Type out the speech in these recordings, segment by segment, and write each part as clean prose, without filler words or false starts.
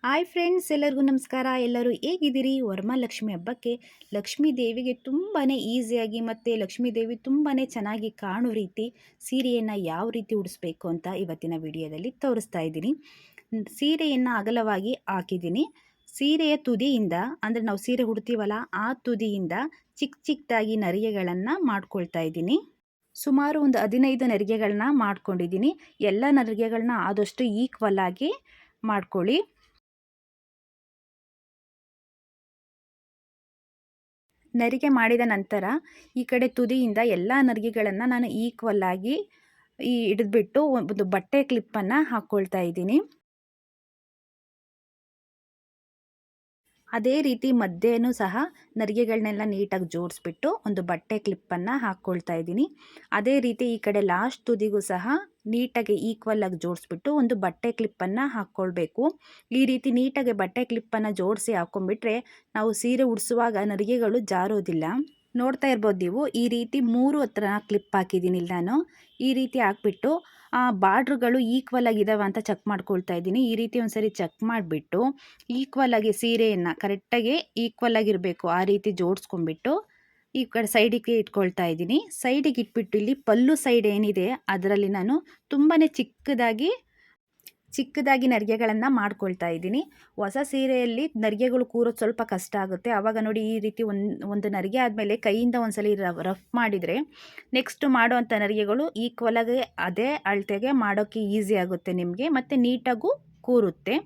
Hi friends, ಎಲ್ಲರಿಗೂ ನಮಸ್ಕಾರ. ಎಲ್ಲರೂ ಹೇಗಿದ್ದೀರಿ? ವರಮಹಾಲಕ್ಷ್ಮಿ ಹಬ್ಬಕ್ಕೆ ಲಕ್ಷ್ಮೀ ದೇವಿಗೆ ತುಂಬಾ ಈಸಿಯಾಗಿ ಮತ್ತು ಲಕ್ಷ್ಮೀ ದೇವಿ ತುಂಬಾ ಚೆನ್ನಾಗಿ ಕಾಣೋ ರೀತಿ ಸೀರೆಯನ್ನು ಯಾವ ರೀತಿ ಉಡಿಸ್ಬೇಕು ಅಂತ ಇವತ್ತಿನ ವಿಡಿಯೋದಲ್ಲಿ ತೋರಿಸ್ತಾ ಇದ್ದೀನಿ. ಸೀರೆಯನ್ನು ಅಗಲವಾಗಿ ಹಾಕಿದ್ದೀನಿ. ಸೀರೆಯ ತುದಿಯಿಂದ, ಅಂದರೆ ನಾವು ಸೀರೆ ಉಡ್ತೀವಲ್ಲ ಆ ತುದಿಯಿಂದ ಚಿಕ್ಕ ಚಿಕ್ಕದಾಗಿ ನರಿಗೆಗಳನ್ನು ಮಾಡ್ಕೊಳ್ತಾ ಇದ್ದೀನಿ. ಸುಮಾರು ಒಂದು 15 ನರಿಗೆಗಳನ್ನ ಮಾಡ್ಕೊಂಡಿದ್ದೀನಿ. ಎಲ್ಲ ನರಿಗೆಗಳನ್ನ ಆದಷ್ಟು ಈಕ್ವಲ್ ಆಗಿ ಮಾಡ್ಕೊಳ್ಳಿ. ನರಿಗೆ ಮಾಡಿದ ನಂತರ ಈ ಕಡೆ ತುದಿಯಿಂದ ಎಲ್ಲ ನರಿಗೆಗಳನ್ನು ನಾನು ಈಕ್ವಲ್ ಆಗಿ ಹಿಡಿದ್ಬಿಟ್ಟು ಒಂದು ಬಟ್ಟೆ ಕ್ಲಿಪ್ಪನ್ನು ಹಾಕ್ಕೊಳ್ತಾ ಇದ್ದೀನಿ. ಅದೇ ರೀತಿ ಮಧ್ಯೆನೂ ಸಹ ನರಿಗೆಗಳನ್ನೆಲ್ಲ ನೀಟಾಗಿ ಜೋಡಿಸ್ಬಿಟ್ಟು ಒಂದು ಬಟ್ಟೆ ಕ್ಲಿಪ್ಪನ್ನು ಹಾಕ್ಕೊಳ್ತಾ ಇದ್ದೀನಿ. ಅದೇ ರೀತಿ ಈ ಕಡೆ ಲಾಸ್ಟ್ ತುದಿಗೂ ಸಹ ನೀಟಾಗಿ ಈಕ್ವಲ್ ಆಗಿ ಜೋಡಿಸ್ಬಿಟ್ಟು ಒಂದು ಬಟ್ಟೆ ಕ್ಲಿಪ್ಪನ್ನು ಹಾಕ್ಕೊಳ್ಬೇಕು. ಈ ರೀತಿ ನೀಟಾಗಿ ಬಟ್ಟೆ ಕ್ಲಿಪ್ಪನ್ನು ಜೋಡಿಸಿ ಹಾಕ್ಕೊಂಡ್ಬಿಟ್ರೆ ನಾವು ಸೀರೆ ಉಡಿಸುವಾಗ ನರಿಗೆಗಳು ಜಾರೋದಿಲ್ಲ. ನೋಡ್ತಾ ಇರ್ಬೋದು ನೀವು, ಈ ರೀತಿ 3 ಹತ್ರ ಕ್ಲಿಪ್ ಹಾಕಿದ್ದೀನಿ ಇಲ್ಲಿ ನಾನು. ಈ ರೀತಿ ಹಾಕ್ಬಿಟ್ಟು ಬಾರ್ಡ್ರುಗಳು ಈಕ್ವಲ್ ಆಗಿದ್ದಾವೆ ಅಂತ ಚೆಕ್ ಮಾಡ್ಕೊಳ್ತಾ ಇದ್ದೀನಿ. ಈ ರೀತಿ ಒಂದ್ಸರಿ ಚೆಕ್ ಮಾಡಿಬಿಟ್ಟು ಈಕ್ವಲ್ ಆಗಿ ಸೀರೆಯನ್ನು ಕರೆಕ್ಟಾಗಿ ಈಕ್ವಲ್ ಆಗಿರಬೇಕು ಆ ರೀತಿ ಜೋಡಿಸ್ಕೊಂಡ್ಬಿಟ್ಟು ಈ ಕಡೆ ಸೈಡಿಗೆ ಇಟ್ಕೊಳ್ತಾ ಇದ್ದೀನಿ. ಸೈಡಿಗೆ ಇಟ್ಬಿಟ್ಟು ಇಲ್ಲಿ ಪಲ್ಲು ಸೈಡ್ ಏನಿದೆ ಅದರಲ್ಲಿ ನಾನು ತುಂಬಾ ಚಿಕ್ಕದಾಗಿ ನರಿಗೆಗಳನ್ನು ಮಾಡ್ಕೊಳ್ತಾ ಇದ್ದೀನಿ. ಹೊಸ ಸೀರೆಯಲ್ಲಿ ನರಿಗೆಗಳು ಕೂರೋದು ಸ್ವಲ್ಪ ಕಷ್ಟ ಆಗುತ್ತೆ. ಆವಾಗ ನೋಡಿ, ಈ ರೀತಿ ಒಂದು ನರಿಗೆ ಆದಮೇಲೆ ಕೈಯಿಂದ ಒಂದ್ಸಲಿ ರಫ್ ಮಾಡಿದರೆ ನೆಕ್ಸ್ಟ್ ಮಾಡೋವಂಥ ನರಿಗೆಗಳು ಈಕ್ವಲಾಗಿ ಅದೇ ಅಳತೆಗೆ ಮಾಡೋಕ್ಕೆ ಈಸಿ ಆಗುತ್ತೆ ನಿಮಗೆ, ಮತ್ತು ನೀಟಾಗೂ ಕೂರುತ್ತೆ.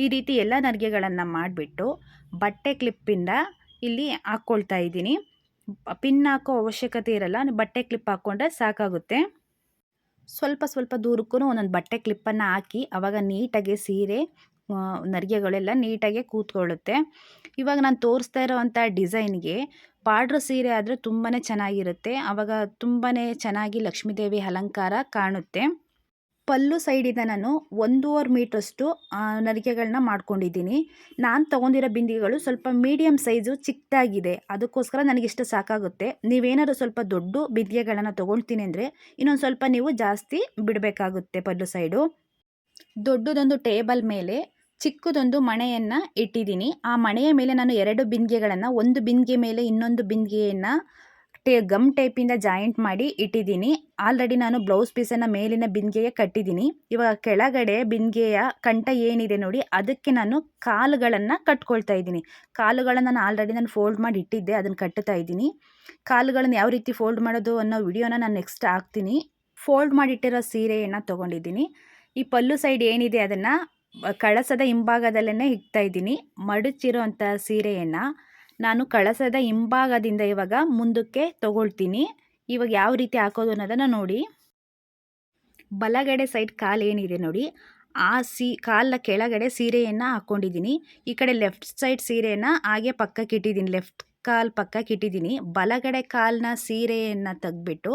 ಈ ರೀತಿ ಎಲ್ಲ ನರಿಗೆಗಳನ್ನು ಮಾಡಿಬಿಟ್ಟು ಬಟ್ಟೆ ಕ್ಲಿಪ್ಪಿಂದ ಇಲ್ಲಿ ಹಾಕ್ಕೊಳ್ತಾ ಇದ್ದೀನಿ. ಪಿನ್ ಹಾಕೋ ಅವಶ್ಯಕತೆ ಇರಲ್ಲ, ಬಟ್ಟೆ ಕ್ಲಿಪ್ ಹಾಕ್ಕೊಂಡ್ರೆ ಸಾಕಾಗುತ್ತೆ. ಸ್ವಲ್ಪ ದೂರಕ್ಕೂ ಒಂದೊಂದು ಬಟ್ಟೆ ಕ್ಲಿಪ್ಪನ್ನು ಹಾಕಿ ಆವಾಗ ನೀಟಾಗಿ ಸೀರೆ ನರಿಗೆಗಳೆಲ್ಲ ನೀಟಾಗಿ ಕೂತ್ಕೊಳ್ಳುತ್ತೆ. ಇವಾಗ ನಾನು ತೋರಿಸ್ತಾ ಇರೋವಂಥ ಡಿಸೈನ್ಗೆ ಬಾರ್ಡ್ರ್ ಸೀರೆ ಆದರೆ ತುಂಬಾ ಚೆನ್ನಾಗಿರುತ್ತೆ. ಆವಾಗ ತುಂಬಾ ಚೆನ್ನಾಗಿ ಲಕ್ಷ್ಮೀದೇವಿ ಅಲಂಕಾರ ಕಾಣುತ್ತೆ. ಪಲ್ಲು ಸೈಡಿಂದ ನಾನು 1.5 ಮೀಟ್ರಷ್ಟು ನರಿಗೆಗಳನ್ನ ಮಾಡ್ಕೊಂಡಿದ್ದೀನಿ. ನಾನು ತೊಗೊಂಡಿರೋ ಬಿಂದಿಗೆಗಳು ಸ್ವಲ್ಪ ಮೀಡಿಯಮ್ ಸೈಜು ಚಿಕ್ಕದಾಗಿದೆ, ಅದಕ್ಕೋಸ್ಕರ ನನಗಿಷ್ಟು ಸಾಕಾಗುತ್ತೆ. ನೀವೇನಾದ್ರು ಸ್ವಲ್ಪ ದೊಡ್ಡ ಬಿಂದಿಗೆಗಳನ್ನು ತೊಗೊಳ್ತೀನಿ ಅಂದರೆ ಇನ್ನೊಂದು ಸ್ವಲ್ಪ ನೀವು ಜಾಸ್ತಿ ಬಿಡಬೇಕಾಗುತ್ತೆ. ಪಲ್ಲು ಸೈಡು ದೊಡ್ಡದೊಂದು ಟೇಬಲ್ ಮೇಲೆ ಚಿಕ್ಕದೊಂದು ಮಣೆಯನ್ನು ಇಟ್ಟಿದ್ದೀನಿ. ಆ ಮಣೆಯ ಮೇಲೆ ನಾನು 2 ಬಿಂದಿಗೆಗಳನ್ನು, ಒಂದು ಬಿಂದಿಗೆ ಮೇಲೆ ಇನ್ನೊಂದು ಬಿಂದಿಗೆಯನ್ನು ಗಮ್ ಟೇಪಿಂದ ಜಾಯಿಂಟ್ ಮಾಡಿ ಇಟ್ಟಿದ್ದೀನಿ. ಆಲ್ರೆಡಿ ನಾನು ಬ್ಲೌಸ್ ಪೀಸನ್ನು ಮೇಲಿನ ಬಿಂದಿಗೆಗೆ ಕಟ್ಟಿದ್ದೀನಿ. ಇವಾಗ ಕೆಳಗಡೆ ಬಿಂದಿಗೆಯ ಕಂಠ ಏನಿದೆ ನೋಡಿ, ಅದಕ್ಕೆ ನಾನು ಕಾಲುಗಳನ್ನು ಕಟ್ಕೊಳ್ತಾ ಇದ್ದೀನಿ. ಕಾಲುಗಳನ್ನು ನಾನು ಫೋಲ್ಡ್ ಮಾಡಿ ಇಟ್ಟಿದ್ದೆ, ಅದನ್ನು ಕಟ್ಟುತ್ತಾ ಇದ್ದೀನಿ. ಕಾಲುಗಳನ್ನು ಯಾವ ರೀತಿ ಫೋಲ್ಡ್ ಮಾಡೋದು ಅನ್ನೋ ವಿಡಿಯೋನ ನಾನು ನೆಕ್ಸ್ಟ್ ಹಾಕ್ತೀನಿ. ಫೋಲ್ಡ್ ಮಾಡಿಟ್ಟಿರೋ ಸೀರೆಯನ್ನು ತೊಗೊಂಡಿದ್ದೀನಿ. ಈ ಪಲ್ಲು ಸೈಡ್ ಏನಿದೆ ಅದನ್ನು ಕಳಸದ ಹಿಂಭಾಗದಲ್ಲೇ ಇಡ್ತಾ ಇದ್ದೀನಿ. ಮಡಚಿರೋ ಅಂಥ ಸೀರೆಯನ್ನು ನಾನು ಕಳಸದ ಹಿಂಭಾಗದಿಂದ ಇವಾಗ ಮುಂದಕ್ಕೆ ತಗೊಳ್ತೀನಿ. ಇವಾಗ ಯಾವ ರೀತಿ ಹಾಕೋದು ಅನ್ನೋದನ್ನು ನೋಡಿ. ಬಲಗಡೆ ಸೈಡ್ ಕಾಲು ಏನಿದೆ ನೋಡಿ, ಆ ಕಾಲ ಕೆಳಗಡೆ ಸೀರೆಯನ್ನು ಹಾಕ್ಕೊಂಡಿದ್ದೀನಿ. ಈ ಕಡೆ ಲೆಫ್ಟ್ ಸೈಡ್ ಸೀರೆಯನ್ನು ಹಾಗೆ ಪಕ್ಕಕ್ಕೆ ಇಟ್ಟಿದ್ದೀನಿ, ಲೆಫ್ಟ್ ಕಾಲು ಪಕ್ಕಕ್ಕೆ ಇಟ್ಟಿದ್ದೀನಿ. ಬಲಗಡೆ ಕಾಲನ್ನ ಸೀರೆಯನ್ನು ತೆಗೆದ್ಬಿಟ್ಟು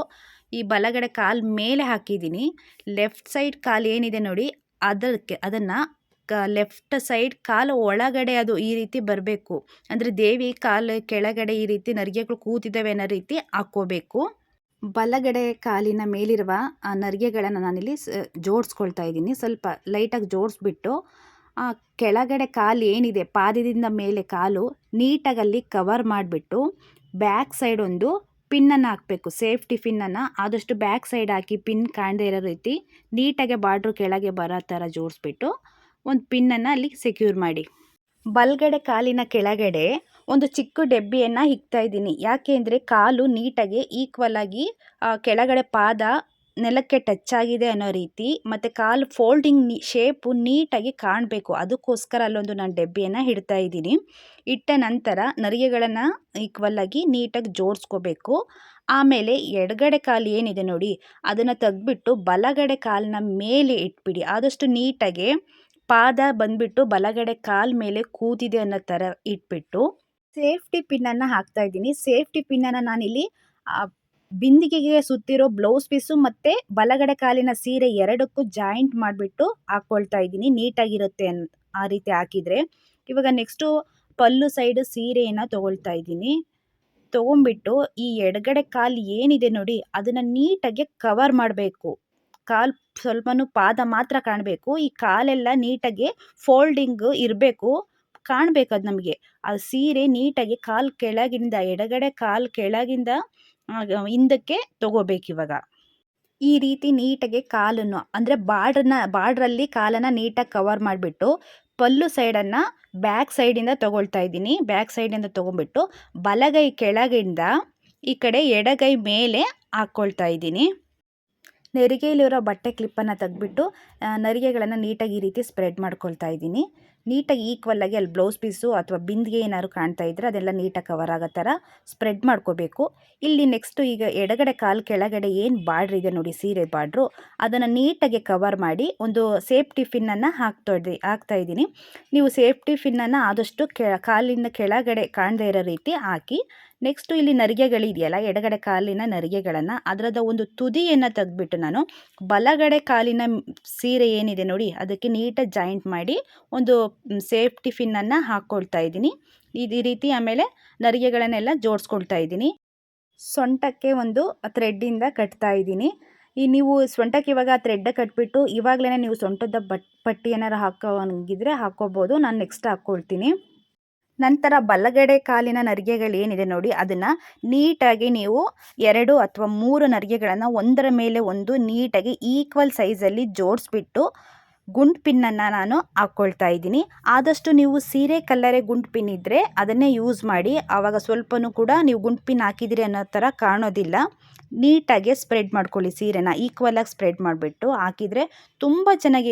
ಈ ಬಲಗಡೆ ಕಾಲು ಮೇಲೆ ಹಾಕಿದ್ದೀನಿ. ಲೆಫ್ಟ್ ಸೈಡ್ ಕಾಲು ಏನಿದೆ ನೋಡಿ, ಅದನ್ನು ಲೆಫ್ಟ್ ಸೈಡ್ ಕಾಲು ಒಳಗಡೆ ಅದು ಈ ರೀತಿ ಬರಬೇಕು. ಅಂದರೆ ದೇವಿ ಕಾಲು ಕೆಳಗಡೆ ಈ ರೀತಿ ನರಿಗೆಗಳು ಕೂತಿದ್ದಾವೆ ಅನ್ನೋ ರೀತಿ ಹಾಕ್ಕೋಬೇಕು. ಬಲಗಡೆ ಕಾಲಿನ ಮೇಲಿರುವ ಆ ನರಿಗೆಗಳನ್ನು ನಾನಿಲ್ಲಿ ಜೋಡಿಸ್ಕೊಳ್ತಾ ಇದ್ದೀನಿ. ಸ್ವಲ್ಪ ಲೈಟಾಗಿ ಜೋಡಿಸ್ಬಿಟ್ಟು ಆ ಕೆಳಗಡೆ ಕಾಲು ಏನಿದೆ, ಪಾದದಿಂದ ಮೇಲೆ ಕಾಲು ನೀಟಾಗಲ್ಲಿ ಕವರ್ ಮಾಡಿಬಿಟ್ಟು ಬ್ಯಾಕ್ ಸೈಡ್ ಒಂದು ಪಿನ್ನನ್ನು ಹಾಕಬೇಕು. ಸೇಫ್ಟಿ ಪಿನ್ನನ್ನು ಆದಷ್ಟು ಬ್ಯಾಕ್ ಸೈಡ್ ಹಾಕಿ, ಪಿನ್ ಕಾಣದೇ ಇರೋ ರೀತಿ ನೀಟಾಗಿ ಬಾರ್ಡ್ರು ಕೆಳಗೆ ಬರೋ ಥರ ಜೋಡಿಸ್ಬಿಟ್ಟು ಒಂದು ಪಿನ್ನನ್ನು ಅಲ್ಲಿ ಸೆಕ್ಯೂರ್ ಮಾಡಿ. ಬಲಗಡೆ ಕಾಲಿನ ಕೆಳಗಡೆ ಒಂದು ಚಿಕ್ಕ ಡಬ್ಬಿಯನ್ನು ಇಕ್ತಾ ಇದ್ದೀನಿ. ಯಾಕೆ ಅಂದರೆ ಕಾಲು ನೀಟಾಗಿ ಈಕ್ವಲ್ ಆಗಿ ಕೆಳಗಡೆ ಪಾದ ನೆಲಕ್ಕೆ ಟಚ್ ಆಗಿದೆ ಅನ್ನೋ ರೀತಿ, ಮತ್ತು ಕಾಲು ಫೋಲ್ಡಿಂಗ್ ಶೇಪು ನೀಟಾಗಿ ಕಾಣಬೇಕು. ಅದಕ್ಕೋಸ್ಕರ ಅಲ್ಲೊಂದು ನಾನು ಡಬ್ಬಿಯನ್ನು ಇಡ್ತಾ ಇದ್ದೀನಿ. ಇಟ್ಟ ನಂತರ ನರಿಗೆಗಳನ್ನು ಈಕ್ವಲ್ ಆಗಿ ನೀಟಾಗಿ ಜೋಡಿಸ್ಕೋಬೇಕು. ಆಮೇಲೆ ಎಡಗಡೆ ಕಾಲು ಏನಿದೆ ನೋಡಿ, ಅದನ್ನು ತೆಗೆದ್ಬಿಟ್ಟು ಬಲಗಡೆ ಕಾಲಿನ ಮೇಲೆ ಇಟ್ಬಿಡಿ. ಆದಷ್ಟು ನೀಟಾಗಿ ಪಾದ ಬಂದ್ಬಿಟ್ಟು ಬಲಗಡೆ ಕಾಲು ಮೇಲೆ ಕೂತಿದೆ ಅನ್ನೋ ಥರ ಇಟ್ಬಿಟ್ಟು ಸೇಫ್ಟಿ ಪಿನ್ನನ್ನು ಹಾಕ್ತಾ ಇದ್ದೀನಿ. ಸೇಫ್ಟಿ ಪಿನ್ನನ್ನು ನಾನಿಲ್ಲಿ ಬಿಂದಿಗೆಗೆ ಸುತ್ತಿರೋ ಬ್ಲೌಸ್ ಪೀಸು ಮತ್ತು ಬಲಗಡೆ ಕಾಲಿನ ಸೀರೆ ಎರಡಕ್ಕೂ ಜಾಯಿಂಟ್ ಮಾಡಿಬಿಟ್ಟು ಹಾಕ್ಕೊಳ್ತಾ ಇದ್ದೀನಿ. ನೀಟಾಗಿರುತ್ತೆ ಆ ರೀತಿ ಹಾಕಿದರೆ. ಇವಾಗ ನೆಕ್ಸ್ಟು ಪಲ್ಲು ಸೈಡ್ ಸೀರೆಯನ್ನು ತೊಗೊಳ್ತಾ ಇದ್ದೀನಿ. ತೊಗೊಂಬಿಟ್ಟು ಈ ಎಡಗಡೆ ಕಾಲು ಏನಿದೆ ನೋಡಿ, ಅದನ್ನು ನೀಟಾಗಿ ಕವರ್ ಮಾಡಬೇಕು. ಕಾಲು ಸ್ವಲ್ಪನೂ ಪಾದ ಮಾತ್ರ ಕಾಣಬೇಕು. ಈ ಕಾಲೆಲ್ಲ ನೀಟಾಗಿ ಫೋಲ್ಡಿಂಗು ಇರಬೇಕು, ಕಾಣಬೇಕು ಅದು ನಮಗೆ. ಆ ಸೀರೆ ನೀಟಾಗಿ ಕಾಲು ಕೆಳಗಿಂದ ಎಡಗಡೆ ಕಾಲು ಕೆಳಗಿಂದ ಹಿಂದಕ್ಕೆ ತೊಗೋಬೇಕಿವಾಗ. ಈ ರೀತಿ ನೀಟಾಗಿ ಕಾಲನ್ನು ಅಂದರೆ ಬಾರ್ಡ್ರಲ್ಲಿ ಕಾಲನ್ನು ನೀಟಾಗಿ ಕವರ್ ಮಾಡಿಬಿಟ್ಟು ಪಲ್ಲು ಸೈಡನ್ನು ಬ್ಯಾಕ್ ಸೈಡಿಂದ ತೊಗೊಳ್ತಾ ಇದ್ದೀನಿ. ಬ್ಯಾಕ್ ಸೈಡಿಂದ ತೊಗೊಂಬಿಟ್ಟು ಬಲಗೈ ಕೆಳಗಿಂದ ಈ ಕಡೆ ಎಡಗೈ ಮೇಲೆ ಹಾಕ್ಕೊಳ್ತಾ ಇದ್ದೀನಿ. ನೆರಿಗೆಯಲ್ಲಿರೋ ಬಟ್ಟೆ ಕ್ಲಿಪ್ಪನ್ನು ತೆಗೆದ್ಬಿಟ್ಟು ನರಿಗೆಗಳನ್ನು ನೀಟಾಗಿ ಈ ರೀತಿ ಸ್ಪ್ರೆಡ್ ಮಾಡ್ಕೊಳ್ತಾ ಇದ್ದೀನಿ. ನೀಟಾಗಿ ಈಕ್ವಲ್ಲಾಗಿ ಅಲ್ಲಿ ಬ್ಲೌಸ್ ಪೀಸು ಅಥವಾ ಬಿಂದಿಗೆ ಏನಾದ್ರು ಕಾಣ್ತಾ ಇದ್ದರೆ ಅದೆಲ್ಲ ನೀಟಾಗಿ ಕವರ್ ಆಗೋ ಥರ ಸ್ಪ್ರೆಡ್ ಮಾಡ್ಕೋಬೇಕು. ಇಲ್ಲಿ ನೆಕ್ಸ್ಟು ಈಗ ಎಡಗಡೆ ಕಾಲು ಕೆಳಗಡೆ ಏನು ಬಾರ್ಡ್ರ್ ಇದೆ ನೋಡಿ, ಸೀರೆ ಬಾರ್ಡ್ರು, ಅದನ್ನು ನೀಟಾಗಿ ಕವರ್ ಮಾಡಿ ಒಂದು ಸೇಫ್ಟಿ ಪಿನ್ನನ್ನು ಹಾಕ್ತಾ ಇದ್ದೀನಿ. ನೀವು ಸೇಫ್ಟಿ ಪಿನ್ನನ್ನು ಆದಷ್ಟು ಕಾಲಿನ ಕೆಳಗಡೆ ಕಾಣದೇ ಇರೋ ರೀತಿ ಹಾಕಿ, ನೆಕ್ಸ್ಟು ಇಲ್ಲಿ ನರಿಗೆಗಳಿದೆಯಲ್ಲ, ಎಡಗಡೆ ಕಾಲಿನ ನರಿಗೆಗಳನ್ನು ಅದರದ ಒಂದು ತುದಿಯನ್ನು ತೆಗೆದ್ಬಿಟ್ಟು ನಾನು ಬಲಗಡೆ ಕಾಲಿನ ಸೀರೆ ಏನಿದೆ ನೋಡಿ ಅದಕ್ಕೆ ನೀಟಾಗಿ ಜಾಯಿಂಟ್ ಮಾಡಿ ಒಂದು ಸೇಫ್ಟಿ ಪಿನ್ನನ್ನು ಹಾಕ್ಕೊಳ್ತಾ ಇದ್ದೀನಿ. ಈ ರೀತಿ ಆಮೇಲೆ ನರಿಗೆಗಳನ್ನೆಲ್ಲ ಜೋಡಿಸ್ಕೊಳ್ತಾ ಇದ್ದೀನಿ. ಸೊಂಟಕ್ಕೆ ಒಂದು ಥ್ರೆಡ್ಡಿಂದ ಕಟ್ತಾ ಇದ್ದೀನಿ. ನೀವು ಸೊಂಟಕ್ಕೆ ಇವಾಗ ಥ್ರೆಡ್ ಕಟ್ಬಿಟ್ಟು ಇವಾಗಲೇ ನೀವು ಸೊಂಟದ ಪಟ್ಟಿ ಏನಾರು ಹಾಕೋಂಗಿದ್ರೆ ಹಾಕ್ಕೋಬೋದು. ನಾನು ನೆಕ್ಸ್ಟ್ ಹಾಕ್ಕೊಳ್ತೀನಿ. ನಂತರ ಬಲಗಡೆ ಕಾಲಿನ ನರಿಗೆಗಳು ಏನಿದೆ ನೋಡಿ ಅದನ್ನು ನೀಟಾಗಿ ನೀವು 2 ಅಥವಾ 3 ನರಿಗೆಗಳನ್ನು ಒಂದರ ಮೇಲೆ ಒಂದು ನೀಟಾಗಿ ಈಕ್ವಲ್ ಸೈಜಲ್ಲಿ ಜೋಡಿಸ್ಬಿಟ್ಟು ಗುಂಡು ಪಿನ್ನನ್ನು ನಾನು ಹಾಕ್ಕೊಳ್ತಾ ಇದ್ದೀನಿ. ಆದಷ್ಟು ನೀವು ಸೀರೆ ಕಲ್ಲರೇ ಗುಂಡು ಪಿನ್ ಇದ್ದರೆ ಅದನ್ನೇ ಯೂಸ್ ಮಾಡಿ. ಆವಾಗ ಸ್ವಲ್ಪನೂ ಕೂಡ ನೀವು ಗುಂಡು ಪಿನ್ ಹಾಕಿದಿರಿ ಅನ್ನೋ ಥರ ಕಾಣೋದಿಲ್ಲ. ನೀಟಾಗಿ ಸ್ಪ್ರೆಡ್ ಮಾಡ್ಕೊಳ್ಳಿ, ಸೀರೆನ ಈಕ್ವಲಾಗಿ ಸ್ಪ್ರೆಡ್ ಮಾಡಿಬಿಟ್ಟು ಹಾಕಿದರೆ ತುಂಬ ಚೆನ್ನಾಗಿ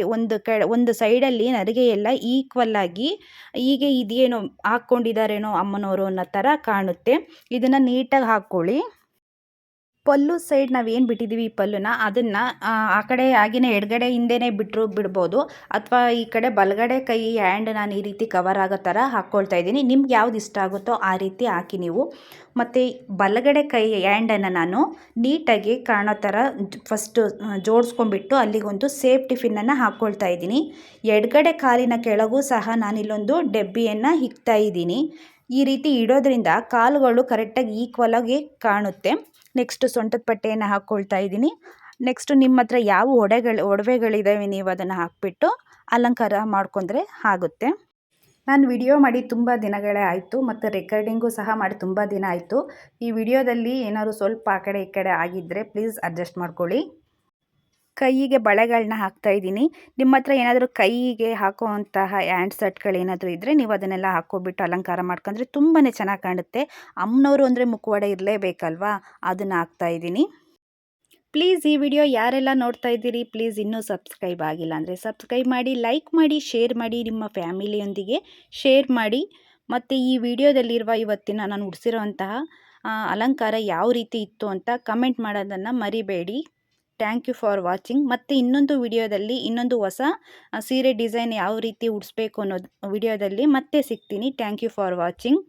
ಒಂದು ಸೈಡಲ್ಲಿ ನರಿಗೆ ಎಲ್ಲ ಈಕ್ವಲ್ಲಾಗಿ ಹೀಗೆ ಇದೇನೋ ಹಾಕ್ಕೊಂಡಿದ್ದಾರೇನೋ ಅಮ್ಮನವರು ಅನ್ನೋ ಥರ ಕಾಣುತ್ತೆ. ಇದನ್ನು ನೀಟಾಗಿ ಹಾಕ್ಕೊಳ್ಳಿ. ಪಲ್ಲು ಸೈಡ್ ನಾವೇನು ಬಿಟ್ಟಿದ್ದೀವಿ ಈ ಪಲ್ಲುನ ಅದನ್ನು ಆ ಕಡೆ ಆಗಿನ ಎಡಗಡೆ ಹಿಂದೆನೇ ಬಿಡ್ಬೋದು, ಅಥವಾ ಈ ಕಡೆ ಬಲಗಡೆ ಕೈ ಹ್ಯಾಂಡ್ ನಾನು ಈ ರೀತಿ ಕವರ್ ಆಗೋ ಥರ ಹಾಕ್ಕೊಳ್ತಾ ಇದ್ದೀನಿ. ನಿಮ್ಗೆ ಯಾವ್ದು ಇಷ್ಟ ಆಗುತ್ತೋ ಆ ರೀತಿ ಹಾಕಿ ನೀವು. ಮತ್ತು ಬಲಗಡೆ ಕೈ ಹ್ಯಾಂಡನ್ನು ನಾನು ನೀಟಾಗಿ ಕಾಣೋ ಥರ ಫಸ್ಟು ಜೋಡಿಸ್ಕೊಂಡ್ಬಿಟ್ಟು ಅಲ್ಲಿಗೊಂದು ಸೇಫ್ಟಿ ಪಿನ್ನನ್ನು ಹಾಕ್ಕೊಳ್ತಾ ಇದ್ದೀನಿ. ಎಡಗಡೆ ಕಾಲಿನ ಕೆಳಗೂ ಸಹ ನಾನಿಲ್ಲೊಂದು ಡಬ್ಬಿಯನ್ನು ಇಕ್ತಾ ಇದ್ದೀನಿ. ಈ ರೀತಿ ಇಡೋದ್ರಿಂದ ಕಾಲುಗಳು ಕರೆಕ್ಟಾಗಿ ಈಕ್ವಲಾಗಿ ಕಾಣುತ್ತೆ. ನೆಕ್ಸ್ಟು ಸೊಂಟದ ಪಟ್ಟೆಯನ್ನು ಹಾಕ್ಕೊಳ್ತಾ ಇದ್ದೀನಿ. ನೆಕ್ಸ್ಟು ನಿಮ್ಮ ಹತ್ರ ಯಾವ ಒಡವೆಗಳಿದ್ದಾವೆ ನೀವು ಅದನ್ನು ಹಾಕಿಬಿಟ್ಟು ಅಲಂಕಾರ ಮಾಡ್ಕೊಂಡ್ರೆ ಆಗುತ್ತೆ. ನಾನು ವಿಡಿಯೋ ಮಾಡಿ ತುಂಬ ದಿನಗಳೇ ಆಯಿತು ಮತ್ತು ರೆಕಾರ್ಡಿಂಗು ಸಹ ಮಾಡಿ ತುಂಬ ದಿನ ಆಯಿತು. ಈ ವಿಡಿಯೋದಲ್ಲಿ ಏನಾದರೂ ಸ್ವಲ್ಪ ಆ ಕಡೆ ಈ ಕಡೆ ಆಗಿದ್ದರೆ ಪ್ಲೀಸ್ ಅಡ್ಜಸ್ಟ್ ಮಾಡ್ಕೊಳ್ಳಿ. ಕೈಯಿಗೆ ಬಳೆಗಳನ್ನ ಹಾಕ್ತಾ ಇದ್ದೀನಿ. ನಿಮ್ಮ ಹತ್ರ ಏನಾದರೂ ಕೈಗೆ ಹಾಕುವಂತಹ ಹ್ಯಾಂಡ್ ಸೆಟ್ಗಳೇನಾದರೂ ಇದ್ದರೆ ನೀವು ಅದನ್ನೆಲ್ಲ ಹಾಕ್ಕೊಬಿಟ್ಟು ಅಲಂಕಾರ ಮಾಡ್ಕೊಂಡ್ರೆ ತುಂಬಾ ಚೆನ್ನಾಗಿ ಕಾಣುತ್ತೆ. ಅಮ್ಮನವರು ಅಂದರೆ ಮುಖವಾಡ ಇರಲೇಬೇಕಲ್ವಾ, ಅದನ್ನು ಹಾಕ್ತಾ ಇದ್ದೀನಿ. ಪ್ಲೀಸ್ ಈ ವಿಡಿಯೋ ಯಾರೆಲ್ಲ ನೋಡ್ತಾ ಇದ್ದೀರಿ ಪ್ಲೀಸ್ ಇನ್ನೂ ಸಬ್ಸ್ಕ್ರೈಬ್ ಆಗಿಲ್ಲ ಅಂದರೆ ಸಬ್ಸ್ಕ್ರೈಬ್ ಮಾಡಿ, ಲೈಕ್ ಮಾಡಿ, ಶೇರ್ ಮಾಡಿ, ನಿಮ್ಮ ಫ್ಯಾಮಿಲಿಯೊಂದಿಗೆ ಶೇರ್ ಮಾಡಿ. ಮತ್ತು ಈ ವಿಡಿಯೋದಲ್ಲಿರುವ ಇವತ್ತಿನ ನಾನು ಉಡಿಸಿರೋಂತಹ ಅಲಂಕಾರ ಯಾವ ರೀತಿ ಇತ್ತು ಅಂತ ಕಮೆಂಟ್ ಮಾಡೋದನ್ನು ಮರಿಬೇಡಿ. Thank you for watching. ಮತ್ತು ಇನ್ನೊಂದು ವಿಡಿಯೋದಲ್ಲಿ ಇನ್ನೊಂದು ಹೊಸ ಸೀರೆ ಡಿಸೈನ್ ಯಾವ ರೀತಿ ಉಡಿಸ್ಬೇಕು ಅನ್ನೋದು ವಿಡಿಯೋದಲ್ಲಿ ಮತ್ತೆ ಸಿಗ್ತೀನಿ. Thank you for watching.